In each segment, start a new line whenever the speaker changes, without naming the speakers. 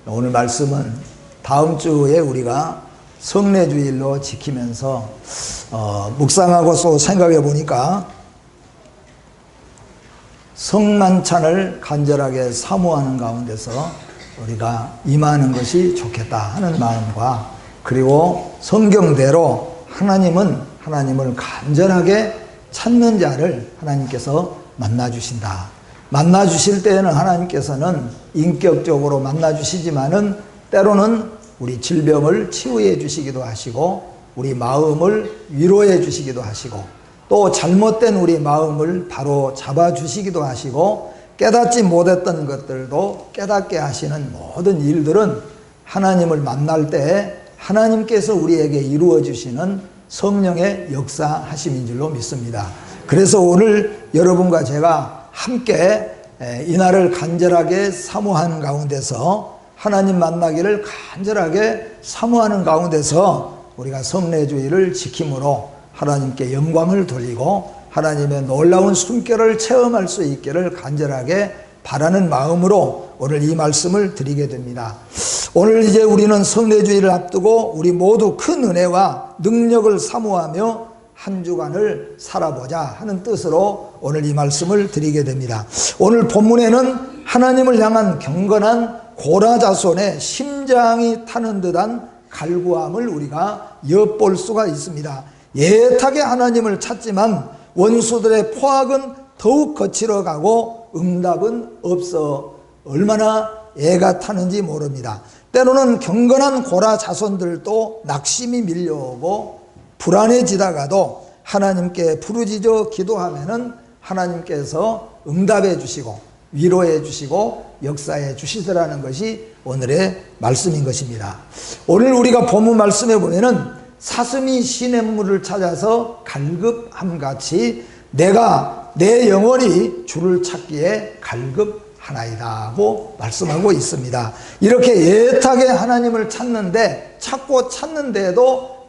오늘 말씀은 다음 주에 우리가 성례주일로 지키면서 묵상하고 또 생각해 보니까 성만찬을 간절하게 사모하는 가운데서 우리가 임하는 것이 좋겠다 하는 마음과, 그리고 성경대로 하나님을 간절하게 찾는 자를 하나님께서 만나주신다. 만나주실 때에는 하나님께서는 인격적으로 만나주시지만은 때로는 우리 질병을 치유해 주시기도 하시고, 우리 마음을 위로해 주시기도 하시고, 또 잘못된 우리 마음을 바로 잡아 주시기도 하시고, 깨닫지 못했던 것들도 깨닫게 하시는 모든 일들은 하나님을 만날 때 하나님께서 우리에게 이루어 주시는 성령의 역사하심인 줄로 믿습니다. 그래서 오늘 여러분과 제가 함께 이날을 간절하게 사모하는 가운데서, 하나님 만나기를 간절하게 사모하는 가운데서 우리가 성례주의를 지킴으로 하나님께 영광을 돌리고 하나님의 놀라운 숨결을 체험할 수 있기를 간절하게 바라는 마음으로 오늘 이 말씀을 드리게 됩니다. 오늘 이제 우리는 성례주의를 앞두고 우리 모두 큰 은혜와 능력을 사모하며 한 주간을 살아보자 하는 뜻으로 오늘 이 말씀을 드리게 됩니다. 오늘 본문에는 하나님을 향한 경건한 고라 자손의 심장이 타는 듯한 갈구함을 우리가 엿볼 수가 있습니다. 애타게 하나님을 찾지만 원수들의 포악은 더욱 거칠어 가고 응답은 없어 얼마나 애가 타는지 모릅니다. 때로는 경건한 고라 자손들도 낙심이 밀려오고 불안해지다가도 하나님께 부르짖어 기도하면은 하나님께서 응답해 주시고 위로해 주시고 역사해 주시더라는 것이 오늘의 말씀인 것입니다. 오늘 우리가 본문 말씀에 보면은 사슴이 시냇물을 찾아서 갈급함같이 내가 내 영혼이 주를 찾기에 갈급하나이다 하고 말씀하고 있습니다. 이렇게 애타게 하나님을 찾는데도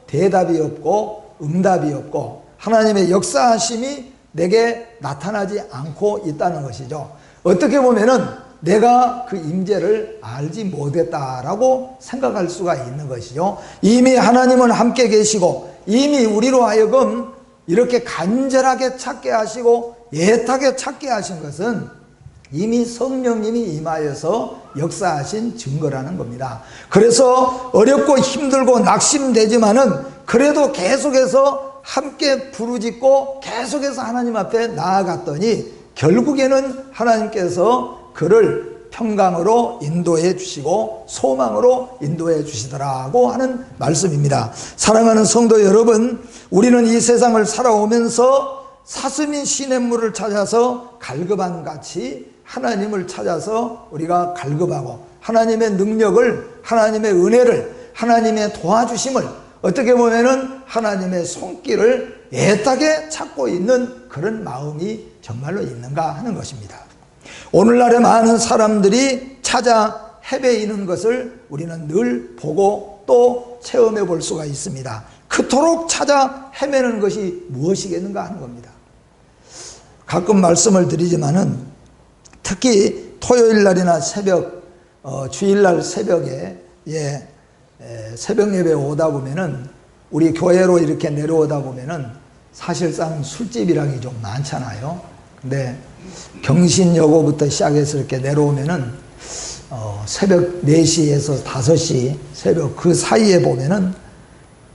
대답이 없고 응답이 없고 하나님의 역사하심이 내게 나타나지 않고 있다는 것이죠. 어떻게 보면은 내가 그 임재를 알지 못했다라고 생각할 수가 있는 것이죠. 이미 하나님은 함께 계시고 이미 우리로 하여금 이렇게 간절하게 찾게 하시고 애타게 찾게 하신 것은 이미 성령님이 임하여서 역사하신 증거라는 겁니다. 그래서 어렵고 힘들고 낙심되지만은 그래도 계속해서 함께 부르짖고 계속해서 하나님 앞에 나아갔더니 결국에는 하나님께서 그를 평강으로 인도해 주시고 소망으로 인도해 주시더라고 하는 말씀입니다. 사랑하는 성도 여러분, 우리는 이 세상을 살아오면서 사슴이 시냇물을 찾아서 갈급한 같이 하나님을 찾아서 우리가 갈급하고 하나님의 능력을, 하나님의 은혜를, 하나님의 도와주심을, 어떻게 보면은 하나님의 손길을 애타게 찾고 있는 그런 마음이 정말로 있는가 하는 것입니다. 오늘날의 많은 사람들이 찾아 헤매이는 것을 우리는 늘 보고 또 체험해 볼 수가 있습니다. 그토록 찾아 헤매는 것이 무엇이겠는가 하는 겁니다. 가끔 말씀을 드리지만은 특히 토요일 날이나 주일날 새벽에 새벽 예배 오다 보면은 우리 교회로 이렇게 내려오다 보면은 사실상 술집이랑이 좀 많잖아요. 근데 경신여고부터 시작해서 이렇게 내려오면은 새벽 4시에서 5시 새벽 그 사이에 보면은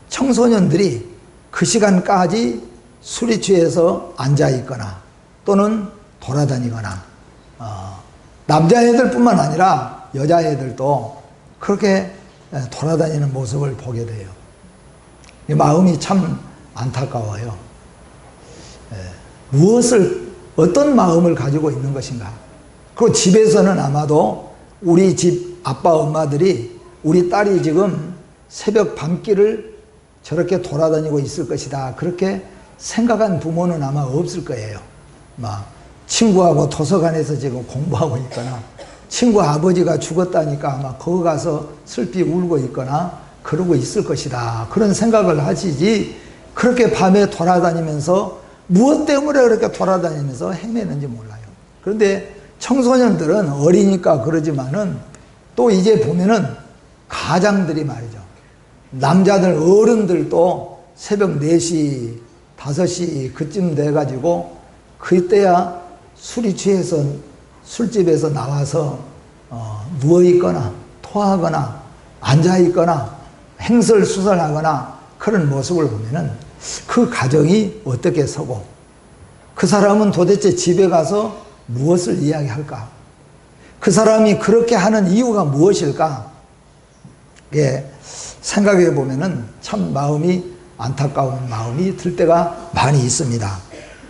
청소년들이 그 시간까지 술이 취해서 앉아 있거나 또는 돌아다니거나 남자애들 뿐만 아니라 여자애들도 그렇게 돌아다니는 모습을 보게 돼요. 마음이 참 안타까워요. 어떤 마음을 가지고 있는 것인가. 그리고 집에서는 아마도 우리 집 아빠 엄마들이 우리 딸이 지금 새벽 밤길을 저렇게 돌아다니고 있을 것이다 그렇게 생각한 부모는 아마 없을 거예요. 막 친구하고 도서관에서 지금 공부하고 있거나 친구 아버지가 죽었다니까 아마 거기 가서 슬피 울고 있거나 그러고 있을 것이다 그런 생각을 하시지, 그렇게 밤에 돌아다니면서 무엇 때문에 그렇게 돌아다니면서 헤매는지 몰라요. 그런데 청소년들은 어리니까 그러지만은 또 이제 보면은 가장들이 말이죠. 남자들 어른들도 새벽 4시, 5시 그쯤 돼가지고 그때야 술이 취해서 술집에서 나와서 누워있거나 토하거나 앉아있거나 행설수설하거나 그런 모습을 보면은 그 가정이 어떻게 서고 그 사람은 도대체 집에 가서 무엇을 이야기할까? 그 사람이 그렇게 하는 이유가 무엇일까? 예, 생각해 보면은 참 마음이 안타까운 마음이 들 때가 많이 있습니다.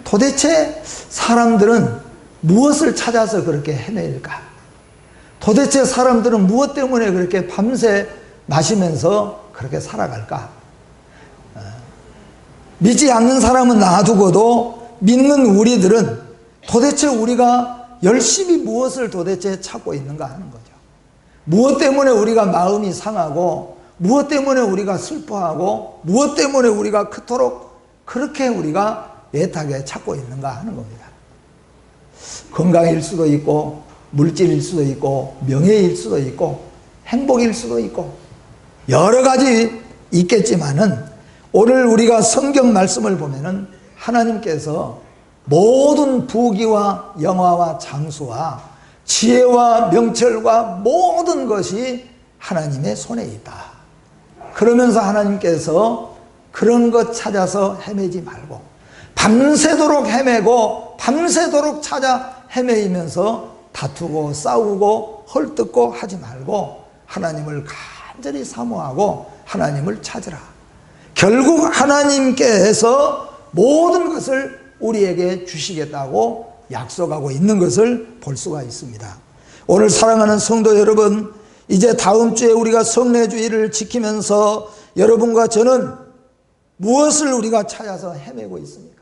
도대체 사람들은 무엇을 찾아서 그렇게 헤매일까? 도대체 사람들은 무엇 때문에 그렇게 밤새 마시면서 그렇게 살아갈까? 믿지 않는 사람은 놔두고도 믿는 우리들은 도대체 우리가 열심히 무엇을 도대체 찾고 있는가 하는 거죠. 무엇 때문에 우리가 마음이 상하고 무엇 때문에 우리가 슬퍼하고 무엇 때문에 우리가 그토록 그렇게 우리가 애타게 찾고 있는가 하는 겁니다. 건강일 수도 있고 물질일 수도 있고 명예일 수도 있고 행복일 수도 있고 여러 가지 있겠지만은 오늘 우리가 성경 말씀을 보면은 하나님께서 모든 부귀와 영화와 장수와 지혜와 명철과 모든 것이 하나님의 손에 있다. 그러면서 하나님께서 그런 것 찾아서 헤매지 말고 밤새도록 헤매고 밤새도록 찾아 헤매이면서 다투고 싸우고 헐뜯고 하지 말고 하나님을 간절히 사모하고 하나님을 찾으라. 결국 하나님께서 모든 것을 우리에게 주시겠다고 약속하고 있는 것을 볼 수가 있습니다. 오늘 사랑하는 성도 여러분, 이제 다음 주에 우리가 성례주의를 지키면서 여러분과 저는 무엇을 우리가 찾아서 헤매고 있습니까?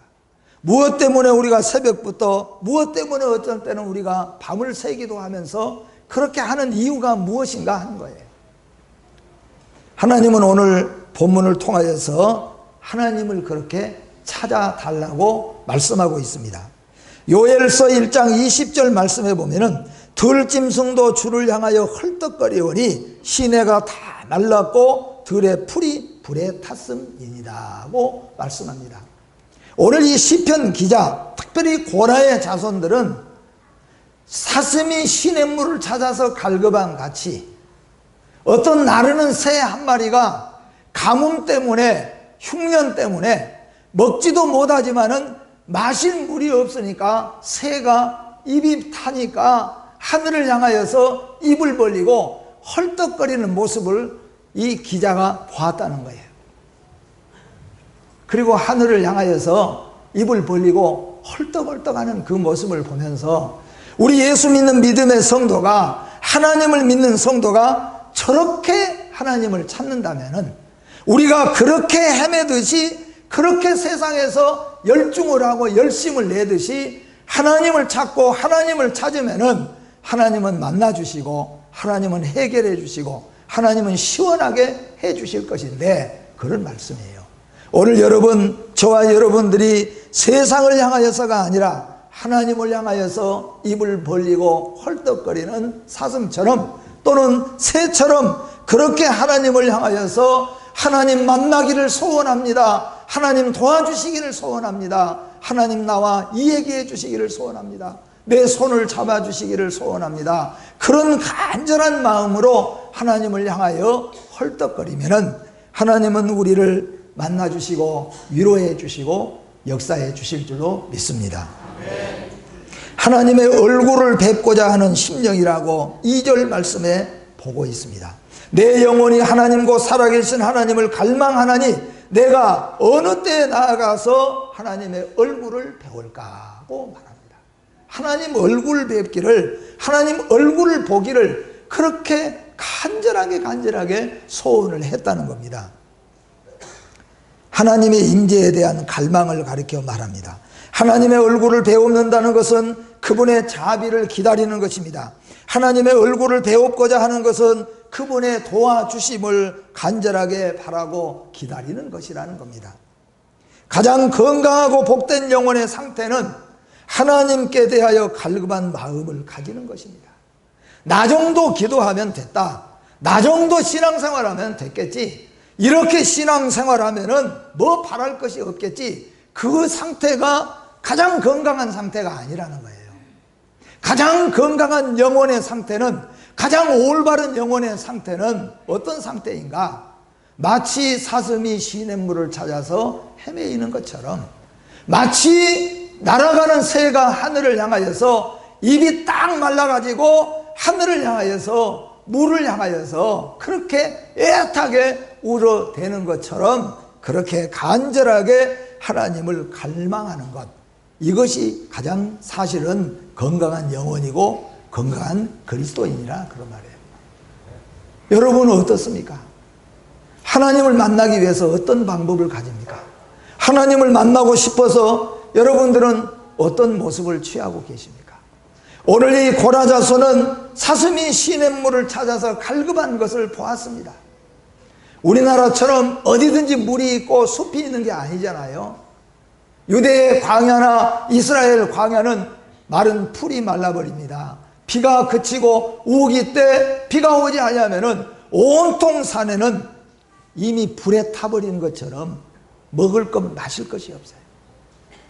무엇 때문에 우리가 새벽부터 무엇 때문에 어떤 때는 우리가 밤을 새기도 하면서 그렇게 하는 이유가 무엇인가 하는 거예요. 하나님은 오늘 본문을 통하여서 하나님을 그렇게 찾아달라고 말씀하고 있습니다. 요엘서 1장 20절 말씀해 보면은 들짐승도 주를 향하여 헐떡거리오니 시내가 다 말랐고 들의 풀이 불에 탔음이니라고 말씀합니다. 오늘 이 시편 기자, 특별히 고라의 자손들은 사슴이 시냇물을 찾아서 갈급한 같이 어떤 나르는 새 한 마리가 가뭄 때문에 흉년 때문에 먹지도 못하지만은 마실 물이 없으니까 새가 입이 타니까 하늘을 향하여서 입을 벌리고 헐떡거리는 모습을 이 기자가 보았다는 거예요. 그리고 하늘을 향하여서 입을 벌리고 헐떡헐떡하는 그 모습을 보면서 우리 예수 믿는 믿음의 성도가, 하나님을 믿는 성도가 저렇게 하나님을 찾는다면은 우리가 그렇게 헤매듯이, 그렇게 세상에서 열중을 하고 열심을 내듯이 하나님을 찾고 하나님을 찾으면은 하나님은 만나주시고 하나님은 해결해 주시고 하나님은 시원하게 해 주실 것인데, 그런 말씀이에요. 오늘 여러분, 저와 여러분들이 세상을 향하여서가 아니라 하나님을 향하여서 입을 벌리고 헐떡거리는 사슴처럼 또는 새처럼 그렇게 하나님을 향하여서 하나님 만나기를 소원합니다. 하나님 도와주시기를 소원합니다. 하나님 나와 이야기해 주시기를 소원합니다. 내 손을 잡아주시기를 소원합니다. 그런 간절한 마음으로 하나님을 향하여 헐떡거리면은 하나님은 우리를 만나주시고 위로해 주시고 역사해 주실 줄로 믿습니다. 하나님의 얼굴을 뵙고자 하는 심령이라고 2절 말씀에 보고 있습니다. 내 영혼이 하나님 곧 살아계신 하나님을 갈망하나니 내가 어느 때에 나아가서 하나님의 얼굴을 배울까고 말합니다. 하나님 얼굴 뵙기를, 하나님 얼굴을 보기를 그렇게 간절하게 소원을 했다는 겁니다. 하나님의 임재에 대한 갈망을 가리켜 말합니다. 하나님의 얼굴을 배웁는다는 것은 그분의 자비를 기다리는 것입니다. 하나님의 얼굴을 배우고자 하는 것은 그분의 도와주심을 간절하게 바라고 기다리는 것이라는 겁니다. 가장 건강하고 복된 영혼의 상태는 하나님께 대하여 갈급한 마음을 가지는 것입니다. 나 정도 기도하면 됐다. 나 정도 신앙생활하면 됐겠지. 이렇게 신앙생활하면은 뭐 바랄 것이 없겠지. 그 상태가 가장 건강한 상태가 아니라는 거예요. 가장 건강한 영혼의 상태는, 가장 올바른 영혼의 상태는 어떤 상태인가? 마치 사슴이 시냇물을 찾아서 헤매이는 것처럼, 마치 날아가는 새가 하늘을 향하여서 입이 딱 말라가지고 하늘을 향하여서, 물을 향하여서 그렇게 애타게 울어대는 것처럼, 그렇게 간절하게 하나님을 갈망하는 것, 이것이 가장 사실은 건강한 영혼이고 건강한 그리스도인이라 그런 말이에요. 여러분은 어떻습니까? 하나님을 만나기 위해서 어떤 방법을 가집니까? 하나님을 만나고 싶어서 여러분들은 어떤 모습을 취하고 계십니까? 오늘 이 고라자손은 사슴이 시냇물을 찾아서 갈급한 것을 보았습니다. 우리나라처럼 어디든지 물이 있고 숲이 있는 게 아니잖아요. 유대의 광야나 이스라엘 광야는 마른 풀이 말라버립니다. 비가 그치고 우기 때 비가 오지 않으면은 온통 산에는 이미 불에 타버린 것처럼 먹을 것 마실 것이 없어요.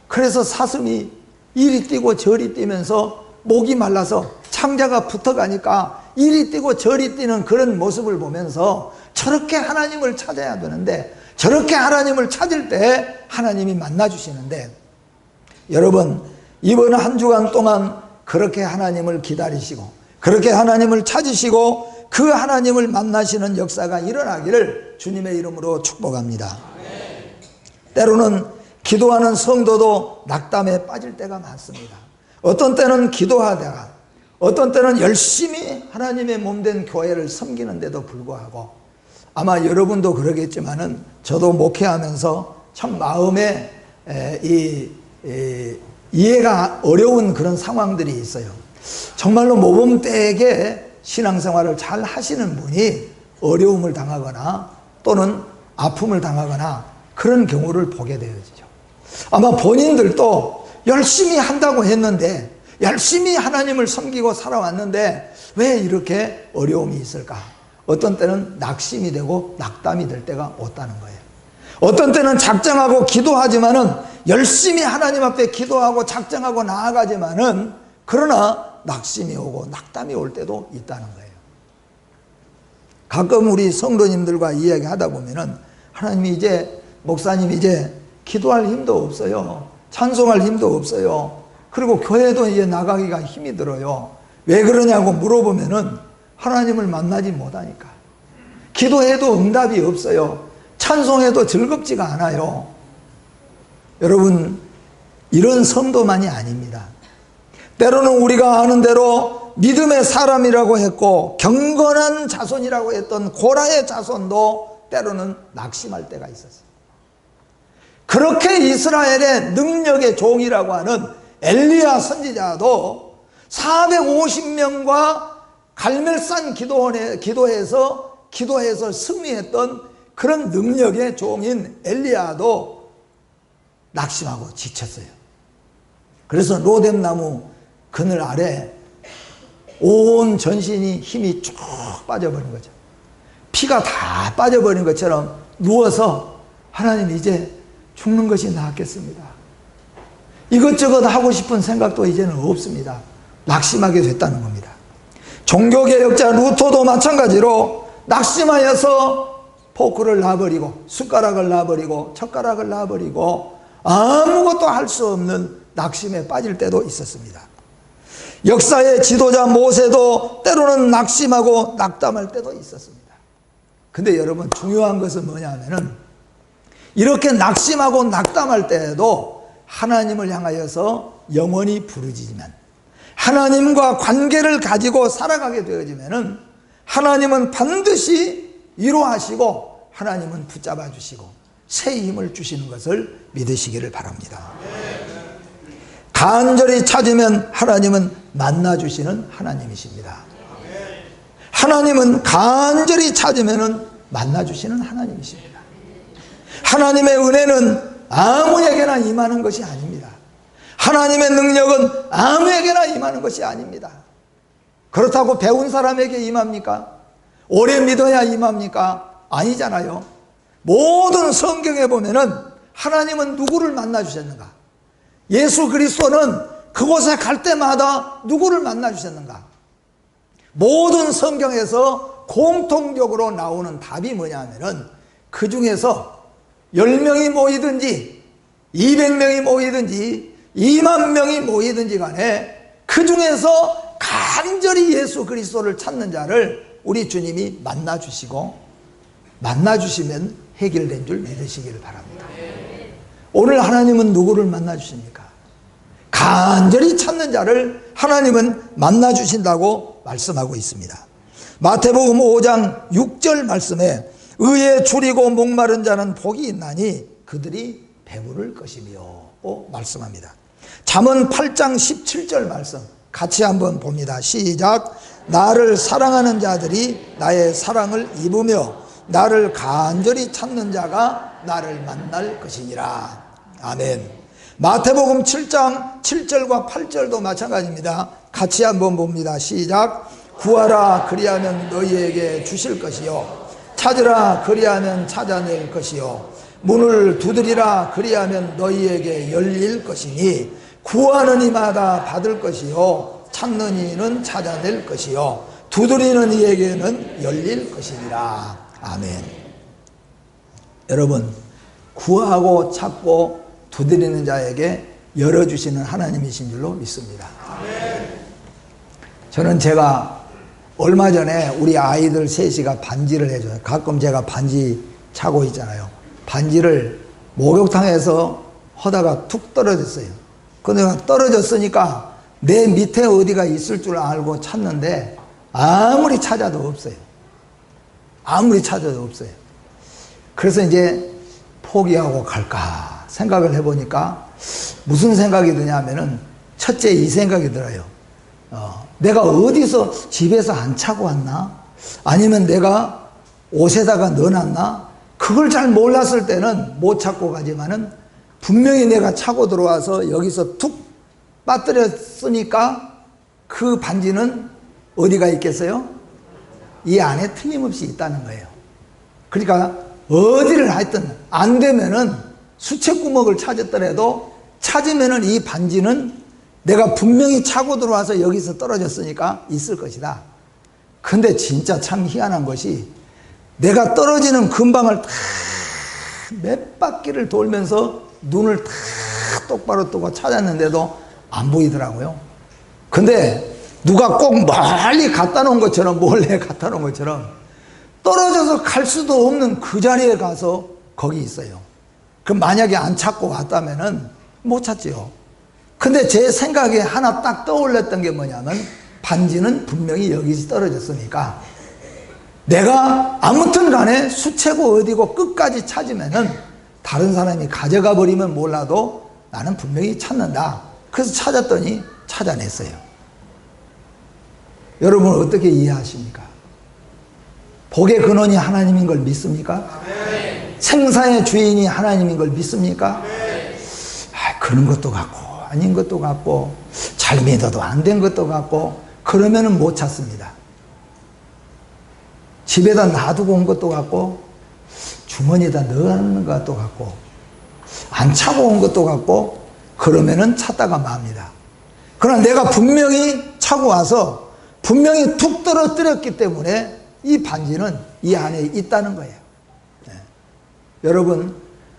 그래서 사슴이 이리 뛰고 저리 뛰면서 목이 말라서 창자가 붙어가니까 이리 뛰고 저리 뛰는 그런 모습을 보면서 저렇게 하나님을 찾아야 되는데, 저렇게 하나님을 찾을 때 하나님이 만나주시는데, 여러분 이번 한 주간 동안 그렇게 하나님을 기다리시고 그렇게 하나님을 찾으시고 그 하나님을 만나시는 역사가 일어나기를 주님의 이름으로 축복합니다. 때로는 기도하는 성도도 낙담에 빠질 때가 많습니다. 어떤 때는 기도하다가, 어떤 때는 열심히 하나님의 몸된 교회를 섬기는데도 불구하고, 아마 여러분도 그러겠지만은 저도 목회하면서 참 마음에 이해가 어려운 그런 상황들이 있어요. 정말로 모범되게 신앙생활을 잘 하시는 분이 어려움을 당하거나 또는 아픔을 당하거나 그런 경우를 보게 되어지죠. 아마 본인들도 열심히 한다고 했는데, 열심히 하나님을 섬기고 살아왔는데 왜 이렇게 어려움이 있을까? 어떤 때는 낙심이 되고 낙담이 될 때가 없다는 거예요. 어떤 때는 작정하고 기도하지만은, 열심히 하나님 앞에 기도하고 작정하고 나아가지만은, 그러나 낙심이 오고 낙담이 올 때도 있다는 거예요. 가끔 우리 성도님들과 이야기하다 보면은, 하나님이 이제, 목사님 이제 기도할 힘도 없어요. 찬송할 힘도 없어요. 그리고 교회도 이제 나가기가 힘이 들어요. 왜 그러냐고 물어보면은 하나님을 만나지 못하니까. 기도해도 응답이 없어요. 찬송해도 즐겁지가 않아요. 여러분, 이런 성도만이 아닙니다. 때로는 우리가 아는 대로 믿음의 사람이라고 했고 경건한 자손이라고 했던 고라의 자손도 때로는 낙심할 때가 있었어요. 그렇게 이스라엘의 능력의 종이라고 하는 엘리야 선지자도 450명과 갈멜산 기도해서 승리했던 그런 능력의 종인 엘리야도 낙심하고 지쳤어요. 그래서 로뎀나무 그늘 아래 온 전신이 힘이 쭉 빠져버린 거죠. 피가 다 빠져버린 것처럼 누워서, 하나님 이제 죽는 것이 낫겠습니다. 이것저것 하고 싶은 생각도 이제는 없습니다. 낙심하게 됐다는 겁니다. 종교개혁자 루터도 마찬가지로 낙심하여서 포크를 놔버리고 숟가락을 놔버리고 젓가락을 놔버리고 아무것도 할 수 없는 낙심에 빠질 때도 있었습니다. 역사의 지도자 모세도 때로는 낙심하고 낙담할 때도 있었습니다. 근데 여러분, 중요한 것은 뭐냐면은, 이렇게 낙심하고 낙담할 때에도 하나님을 향하여서 영원히 부르짖으면, 하나님과 관계를 가지고 살아가게 되어지면은 하나님은 반드시 위로하시고 하나님은 붙잡아 주시고 새 힘을 주시는 것을 믿으시기를 바랍니다. 간절히 찾으면 하나님은 만나주시는 하나님이십니다. 하나님은 간절히 찾으면 만나주시는 하나님이십니다. 하나님의 은혜는 아무에게나 임하는 것이 아닙니다. 하나님의 능력은 아무에게나 임하는 것이 아닙니다. 그렇다고 배운 사람에게 임합니까? 오래 믿어야 임합니까? 아니잖아요. 모든 성경에 보면은 하나님은 누구를 만나 주셨는가? 예수 그리스도는 그곳에 갈 때마다 누구를 만나 주셨는가? 모든 성경에서 공통적으로 나오는 답이 뭐냐면은 그 중에서 10명이 모이든지 200명이 모이든지 2만 명이 모이든지 간에 그 중에서 간절히 예수 그리스도를 찾는 자를 우리 주님이 만나 주시고 만나 주시면 해결된 줄 믿으시기를 바랍니다. 오늘 하나님은 누구를 만나 주십니까? 간절히 찾는 자를 하나님은 만나 주신다고 말씀하고 있습니다. 마태복음 5장 6절 말씀에 의에 줄이고 목마른 자는 복이 있나니 그들이 배부를 것이며 말씀합니다. 잠언 8장 17절 말씀 같이 한번 봅니다. 시작. 나를 사랑하는 자들이 나의 사랑을 입으며 나를 간절히 찾는 자가 나를 만날 것이니라. 아멘. 마태복음 7장 7절과 8절도 마찬가지입니다. 같이 한번 봅니다. 시작. 구하라 그리하면 너희에게 주실 것이요 찾으라 그리하면 찾아낼 것이요 문을 두드리라 그리하면 너희에게 열릴 것이니 구하는 이마다 받을 것이요 찾는 이는 찾아낼 것이요 두드리는 이에게는 열릴 것이니라. 아멘. 여러분, 구하고 찾고 두드리는 자에게 열어주시는 하나님이신 줄로 믿습니다. 저는 제가 얼마 전에 우리 아이들 셋이가 반지를 해줘요. 가끔 제가 반지 차고 있잖아요. 반지를 목욕탕에서 하다가 툭 떨어졌어요. 근데 떨어졌으니까 내 밑에 어디가 있을 줄 알고 찾는데 아무리 찾아도 없어요. 아무리 찾아도 없어요. 그래서 이제 포기하고 갈까 생각을 해보니까 무슨 생각이 드냐면은 첫째 이 생각이 들어요. 내가 어디서 집에서 안 차고 왔나? 아니면 내가 옷에다가 넣어놨나? 그걸 잘 몰랐을 때는 못 찾고 가지만은 분명히 내가 차고 들어와서 여기서 툭 빠뜨렸으니까 그 반지는 어디가 있겠어요? 이 안에 틀림없이 있다는 거예요. 그러니까 어디를 하여튼 안 되면은 수채구멍을 찾았더라도 찾으면은 이 반지는 내가 분명히 차고 들어와서 여기서 떨어졌으니까 있을 것이다. 근데 진짜 참 희한한 것이 내가 떨어지는 근방을 다 몇 바퀴를 돌면서 눈을 다 똑바로 뜨고 찾았는데도 안 보이더라고요. 근데 누가 꼭 멀리 갖다 놓은 것처럼 몰래 갖다 놓은 것처럼 떨어져서 갈 수도 없는 그 자리에 가서 거기 있어요. 그럼 만약에 안 찾고 왔다면은 못 찾지요. 근데 제 생각에 하나 딱 떠올랐던 게 뭐냐면 반지는 분명히 여기서 떨어졌으니까 내가 아무튼 간에 수채고 어디고 끝까지 찾으면은 다른 사람이 가져가 버리면 몰라도 나는 분명히 찾는다. 그래서 찾았더니 찾아냈어요. 여러분 어떻게 이해하십니까? 복의 근원이 하나님인 걸 믿습니까? 네. 생사의 주인이 하나님인 걸 믿습니까? 네. 그런 것도 같고 아닌 것도 같고 잘 믿어도 안 된 것도 같고 그러면은 못 찾습니다. 집에다 놔두고 온 것도 같고 주머니에다 넣어놓는 것도 같고 안 차고 온 것도 같고 그러면은 찾다가 맙니다. 그러나 내가 분명히 차고 와서 분명히 툭 떨어뜨렸기 때문에 이 반지는 이 안에 있다는 거예요. 네. 여러분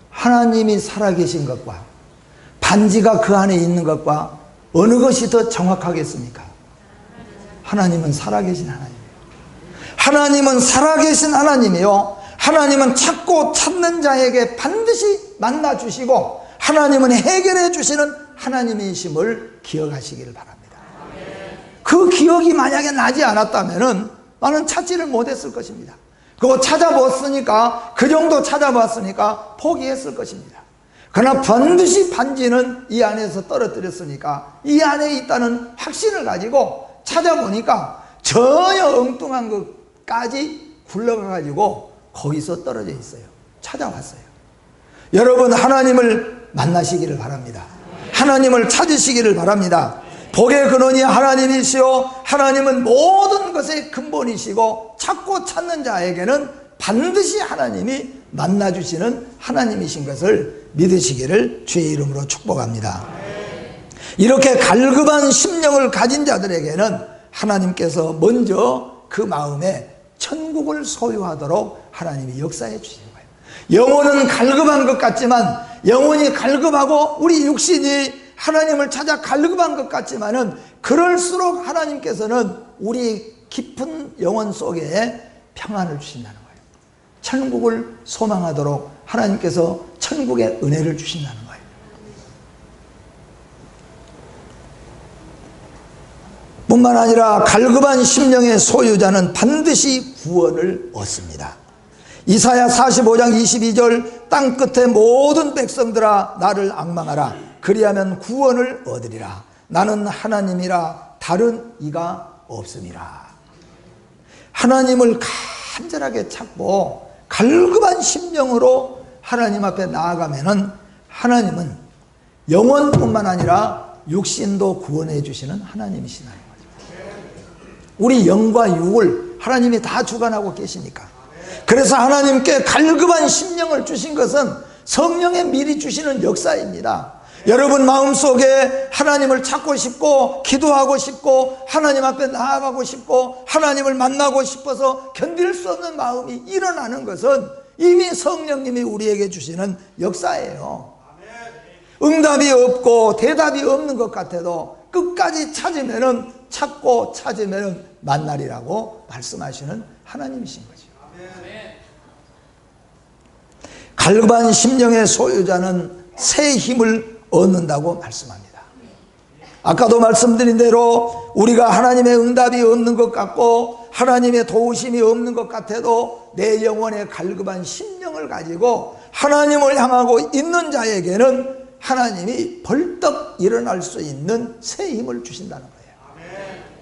하나님이 살아계신 것과 반지가 그 안에 있는 것과 어느 것이 더 정확하겠습니까? 하나님은 살아계신 하나님이에요. 하나님은 살아계신 하나님이요 하나님은 찾고 찾는 자에게 반드시 만나 주시고 하나님은 해결해 주시는 하나님이심을 기억하시기를 바랍니다. 그 기억이 만약에 나지 않았다면 나는 찾지를 못했을 것입니다. 그거 찾아봤으니까 그 정도 찾아봤으니까 포기했을 것입니다. 그러나 반드시 반지는 이 안에서 떨어뜨렸으니까 이 안에 있다는 확신을 가지고 찾아보니까 전혀 엉뚱한 것까지 굴러가가지고 거기서 떨어져 있어요. 찾아왔어요. 여러분 하나님을 만나시기를 바랍니다. 하나님을 찾으시기를 바랍니다. 복의 근원이 하나님이시오 하나님은 모든 것의 근본이시고 찾고 찾는 자에게는 반드시 하나님이 만나주시는 하나님이신 것을 믿으시기를 주의 이름으로 축복합니다. 이렇게 갈급한 심령을 가진 자들에게는 하나님께서 먼저 그 마음에 천국을 소유하도록 하나님이 역사해 주시는 거예요. 영혼은 갈급한 것 같지만, 영혼이 갈급하고 우리 육신이 하나님을 찾아 갈급한 것 같지만은, 그럴수록 하나님께서는 우리 깊은 영혼 속에 평안을 주신다는 거예요. 천국을 소망하도록 하나님께서 천국의 은혜를 주신다는 거예요. 뿐만 아니라 갈급한 심령의 소유자는 반드시 구원을 얻습니다. 이사야 45장 22절 땅끝의 모든 백성들아 나를 앙망하라 그리하면 구원을 얻으리라 나는 하나님이라 다른 이가 없음이라. 하나님을 간절하게 찾고 갈급한 심령으로 하나님 앞에 나아가면은 하나님은 영혼뿐만 아니라 육신도 구원해 주시는 하나님이시라는 거죠. 우리 영과 육을 하나님이 다 주관하고 계시니까. 그래서 하나님께 갈급한 심령을 주신 것은 성령에 미리 주시는 역사입니다. 여러분 마음속에 하나님을 찾고 싶고 기도하고 싶고 하나님 앞에 나아가고 싶고 하나님을 만나고 싶어서 견딜 수 없는 마음이 일어나는 것은 이미 성령님이 우리에게 주시는 역사예요. 응답이 없고 대답이 없는 것 같아도 끝까지 찾으면은 찾고 찾으면은 만나리라고 말씀하시는 하나님이신 거죠. 갈급한 심령의 소유자는 새 힘을 얻는다고 말씀합니다. 아까도 말씀드린 대로 우리가 하나님의 응답이 없는 것 같고 하나님의 도우심이 없는 것 같아도 내 영혼의 갈급한 심령을 가지고 하나님을 향하고 있는 자에게는 하나님이 벌떡 일어날 수 있는 새 힘을 주신다는 거예요.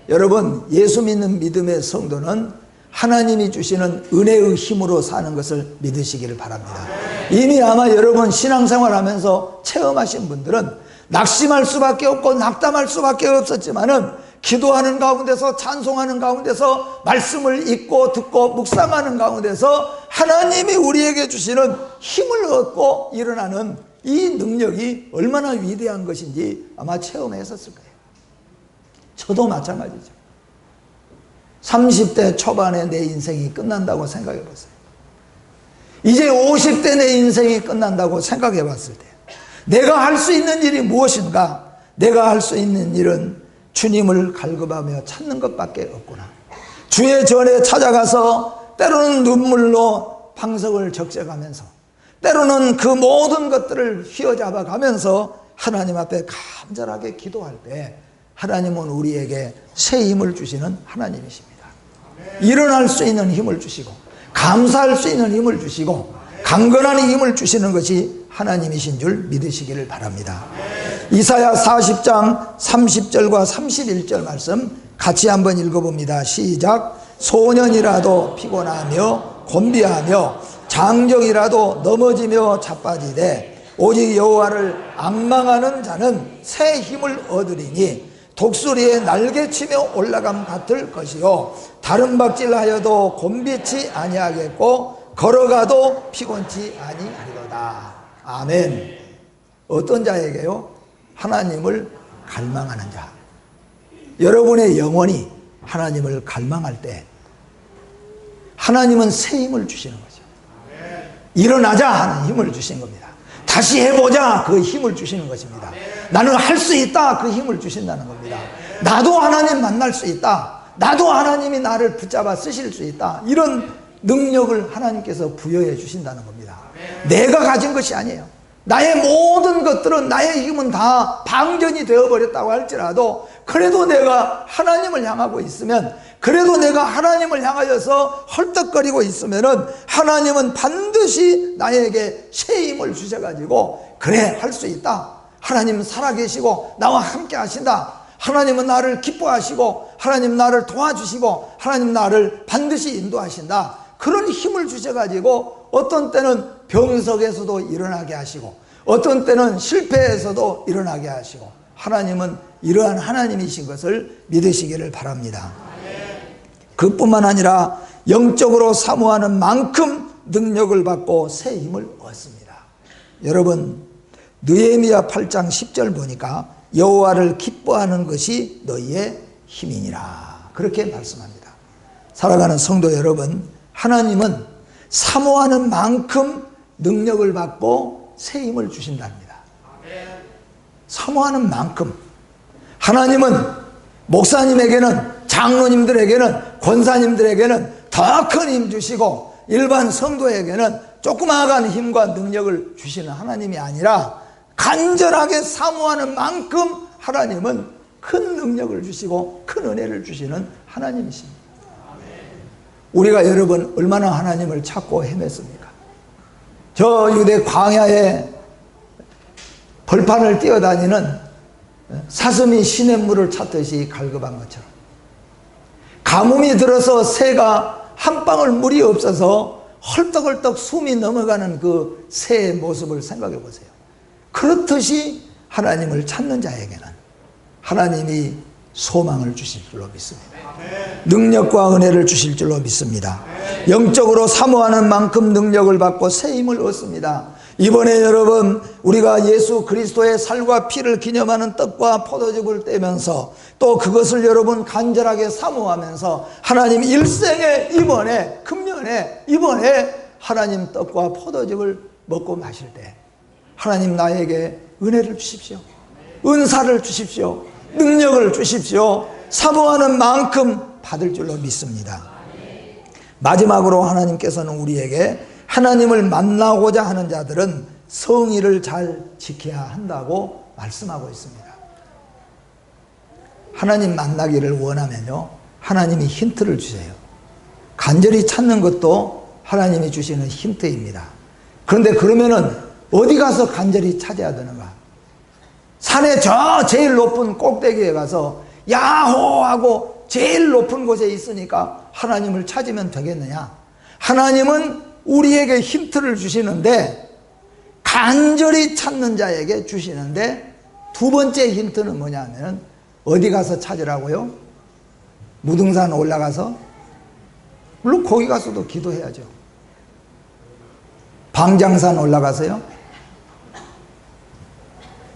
여러분 예수 믿는 믿음의 성도는 하나님이 주시는 은혜의 힘으로 사는 것을 믿으시기를 바랍니다. 이미 아마 여러분 신앙생활 하면서 체험하신 분들은 낙심할 수밖에 없고 낙담할 수밖에 없었지만은 기도하는 가운데서 찬송하는 가운데서 말씀을 읽고 듣고 묵상하는 가운데서 하나님이 우리에게 주시는 힘을 얻고 일어나는 이 능력이 얼마나 위대한 것인지 아마 체험했었을 거예요. 저도 마찬가지죠. 30대 초반에 내 인생이 끝난다고 생각해 봤어요. 이제 50대 내 인생이 끝난다고 생각해 봤을 때 내가 할 수 있는 일이 무엇인가? 내가 할 수 있는 일은 주님을 갈급하며 찾는 것밖에 없구나. 주의 전에 찾아가서 때로는 눈물로 방석을 적셔가면서 때로는 그 모든 것들을 휘어잡아 가면서 하나님 앞에 간절하게 기도할 때 하나님은 우리에게 새 힘을 주시는 하나님이십니다. 일어날 수 있는 힘을 주시고 감사할 수 있는 힘을 주시고 강건한 힘을 주시는 것이 하나님이신 줄 믿으시기를 바랍니다. 이사야 40장 30절과 31절 말씀 같이 한번 읽어봅니다. 시작. 소년이라도 피곤하며 곤비하며 장정이라도 넘어지며 자빠지되 오직 여호와를 앙망하는 자는 새 힘을 얻으리니 독수리의 날개치며 올라감 같을 것이요 다른 박질하여도 곤비치 아니하겠고 걸어가도 피곤치 아니하리로다. 아멘. 어떤 자에게요? 하나님을 갈망하는 자. 여러분의 영혼이 하나님을 갈망할 때 하나님은 새 힘을 주시는 거죠. 일어나자 하는 힘을 주신 겁니다. 다시 해보자 그 힘을 주시는 것입니다. 나는 할 수 있다 그 힘을 주신다는 겁니다. 나도 하나님 만날 수 있다. 나도 하나님이 나를 붙잡아 쓰실 수 있다. 이런 능력을 하나님께서 부여해 주신다는 겁니다. 내가 가진 것이 아니에요. 나의 모든 것들은 나의 힘은 다 방전이 되어버렸다고 할지라도 그래도 내가 하나님을 향하고 있으면 그래도 내가 하나님을 향하여서 헐떡거리고 있으면은 하나님은 반드시 나에게 새 힘을 주셔가지고 그래 할 수 있다. 하나님은 살아계시고 나와 함께 하신다. 하나님은 나를 기뻐하시고 하나님 나를 도와주시고 하나님 나를 반드시 인도하신다. 그런 힘을 주셔가지고 어떤 때는 병석에서도 일어나게 하시고 어떤 때는 실패에서도 일어나게 하시고 하나님은 이러한 하나님이신 것을 믿으시기를 바랍니다. 그뿐만 아니라 영적으로 사모하는 만큼 능력을 받고 새 힘을 얻습니다. 여러분, 느헤미야 8장 10절 보니까 여호와를 기뻐하는 것이 너희의 힘이니라, 그렇게 말씀합니다. 사랑하는 성도 여러분, 하나님은 사모하는 만큼 능력을 받고 새 힘을 주신답니다. 사모하는 만큼. 하나님은 목사님에게는, 장로님들에게는, 권사님들에게는 더 큰 힘 주시고 일반 성도에게는 조그마한 힘과 능력을 주시는 하나님이 아니라 간절하게 사모하는 만큼 하나님은 큰 능력을 주시고 큰 은혜를 주시는 하나님이십니다. 우리가 여러분 얼마나 하나님을 찾고 헤맸습니까? 저 유대 광야에 벌판을 뛰어다니는 사슴이 시냇물을 찾듯이 갈급한 것처럼, 가뭄이 들어서 새가 한 방울 물이 없어서 헐떡헐떡 숨이 넘어가는 그 새의 모습을 생각해 보세요. 그렇듯이 하나님을 찾는 자에게는 하나님이 소망을 주실 줄로 믿습니다. 능력과 은혜를 주실 줄로 믿습니다. 영적으로 사모하는 만큼 능력을 받고 새 힘을 얻습니다. 이번에 여러분, 우리가 예수 그리스도의 살과 피를 기념하는 떡과 포도즙을 떼면서 또 그것을 여러분 간절하게 사모하면서 하나님 일생에 이번에 금년에 이번에 하나님 떡과 포도즙을 먹고 마실 때 하나님 나에게 은혜를 주십시오. 은사를 주십시오. 능력을 주십시오. 사모하는 만큼 받을 줄로 믿습니다. 마지막으로 하나님께서는 우리에게 하나님을 만나고자 하는 자들은 성의를 잘 지켜야 한다고 말씀하고 있습니다. 하나님 만나기를 원하면요, 하나님이 힌트를 주세요. 간절히 찾는 것도 하나님이 주시는 힌트입니다. 그런데 그러면은 어디 가서 간절히 찾아야 되는가? 산의 저 제일 높은 꼭대기에 가서 야호 하고 제일 높은 곳에 있으니까 하나님을 찾으면 되겠느냐? 하나님은 우리에게 힌트를 주시는데, 간절히 찾는 자에게 주시는데, 두 번째 힌트는 뭐냐면 어디 가서 찾으라고요? 무등산 올라가서? 물론 거기 가서도 기도해야죠. 방장산 올라가서요?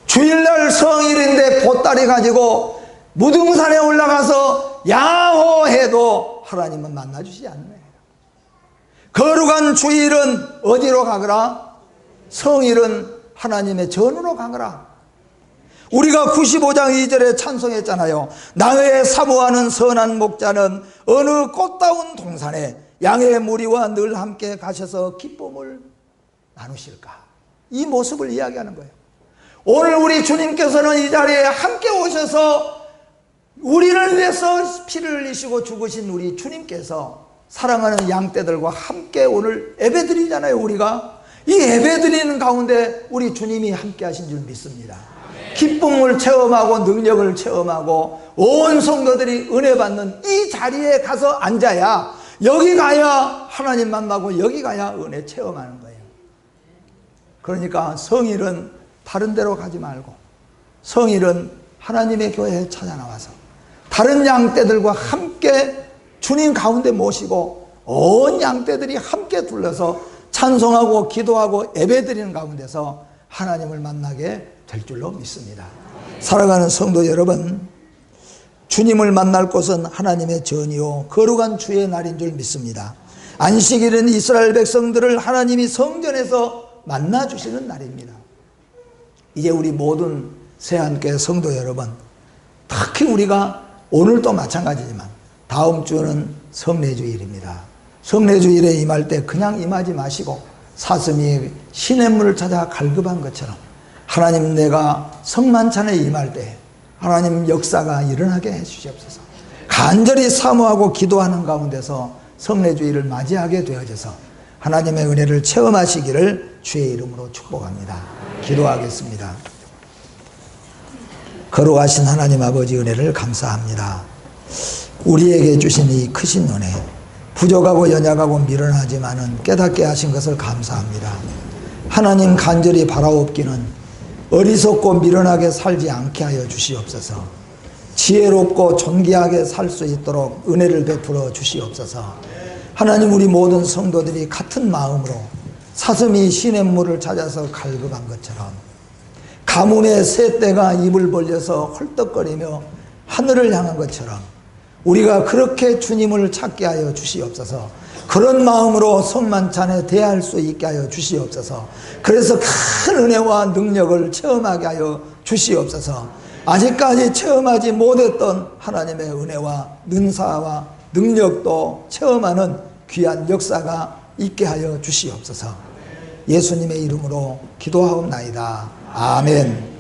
주일날 성일인데 보따리 가지고 무등산에 올라가서 야호 해도 하나님은 만나주시지 않네요. 거룩한 주일은 어디로 가거라? 성일은 하나님의 전으로 가거라. 우리가 95장 2절에 찬송했잖아요. 나의 사모하는 선한 목자는 어느 꽃다운 동산에 양의 무리와 늘 함께 가셔서 기쁨을 나누실까. 이 모습을 이야기하는 거예요. 오늘 우리 주님께서는 이 자리에 함께 오셔서 우리를 위해서 피를 흘리시고 죽으신 우리 주님께서 사랑하는 양떼들과 함께 오늘 예배드리잖아요. 우리가 이 예배드리는 가운데 우리 주님이 함께 하신 줄 믿습니다. 기쁨을 체험하고 능력을 체험하고 온 성도들이 은혜 받는 이 자리에 가서 앉아야, 여기 가야 하나님 만나고 여기 가야 은혜 체험하는 거예요. 그러니까 성일은 다른 데로 가지 말고 성일은 하나님의 교회에 찾아 나와서 다른 양떼들과 함께 주님 가운데 모시고 온 양떼들이 함께 둘러서 찬송하고 기도하고 예배드리는 가운데서 하나님을 만나게 될 줄로 믿습니다. 사랑하는 성도 여러분, 주님을 만날 곳은 하나님의 전이요 거룩한 주의 날인 줄 믿습니다. 안식일은 이스라엘 백성들을 하나님이 성전에서 만나주시는 날입니다. 이제 우리 모든 새한교회 성도 여러분, 특히 우리가 오늘도 마찬가지지만 다음 주는 성례주일입니다. 성례주일에 임할 때 그냥 임하지 마시고 사슴이 시냇물을 찾아 갈급한 것처럼 하나님, 내가 성만찬에 임할 때 하나님 역사가 일어나게 해주시옵소서. 간절히 사모하고 기도하는 가운데서 성례주일을 맞이하게 되어져서 하나님의 은혜를 체험하시기를 주의 이름으로 축복합니다. 기도하겠습니다. 거룩하신 하나님 아버지, 은혜를 감사합니다. 우리에게 주신 이 크신 은혜, 부족하고 연약하고 미련하지만은 깨닫게 하신 것을 감사합니다. 하나님, 간절히 바라옵기는 어리석고 미련하게 살지 않게 하여 주시옵소서. 지혜롭고 존귀하게 살 수 있도록 은혜를 베풀어 주시옵소서. 하나님, 우리 모든 성도들이 같은 마음으로 사슴이 시냇물을 찾아서 갈급한 것처럼 가뭄의 새떼가 입을 벌려서 헐떡거리며 하늘을 향한 것처럼 우리가 그렇게 주님을 찾게 하여 주시옵소서. 그런 마음으로 성만찬에 대할 수 있게 하여 주시옵소서. 그래서 큰 은혜와 능력을 체험하게 하여 주시옵소서. 아직까지 체험하지 못했던 하나님의 은혜와 능사와 능력도 체험하는 귀한 역사가 있게 하여 주시옵소서. 예수님의 이름으로 기도하옵나이다. 아멘.